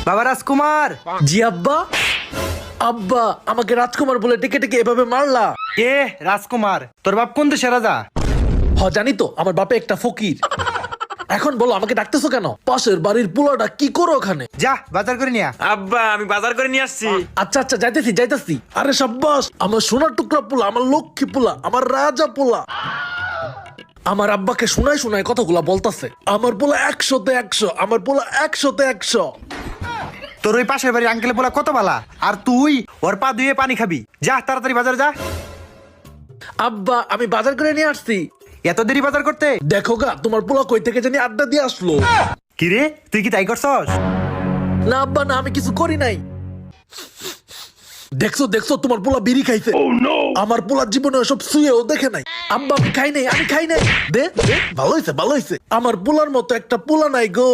বাবা রাজকুমার। জি আব্বা। আব্বা আমাকে রাজকুমার বলে ডেকে ডেকে এভাবে মারলা। এ রাজকুমার, তোর বাপ কোন দেশের রাজা? জানি তো, আমার বাপে একটা ফকির। এখন বলো আমাকে ডাকতেছো কেন? পাশের বাড়ির পোলাটা কি করো ওখানে? যা বাজার করে নিয়া। আব্বা আমি বাজার করে নিয়ে আসছি। আচ্ছা আচ্ছা, যাইতেছি যাইতেছি। আরে সাব্বাস, আমার সোনার টুকরা পোলা, আমার লক্ষ্মী পোলা, আমার রাজা পোলা। আমার আব্বাকে শোনায় শোনায় কথাগুলা বলতাছে। আমার পোলা 100-তে 100, আমার পোলা 100-তে 100। তোর ওই পাশের বাড়ির আঙ্কেলে বলা কত বালা, আর তুই ওর পা ধুয়ে পানি খাবি। যা তাড়াতাড়ি বাজার যা। আব্বা আমি বাজার করে নিয়ে আসছি। এত দেরি বাজার করতে? দেখো গা, তোমার পোলা কই থেকে জানি আড্ডা দিয়ে আসলো। কিরে তুই কি তাই করছস? না আব্বা না, আমি কিছু করি নাই। দেখছো দেখছো, তোমার পোলা বিড়ি খাইছে। আমার পোলার জীবনে ওসব শুয়েও দেখে নাই। আব্বা আমি খাই নাই, আমি খাই নাই। দে দে, ভালো হয়েছে ভালো হয়েছে। আমার পোলার মতো একটা পোলা নাই গো।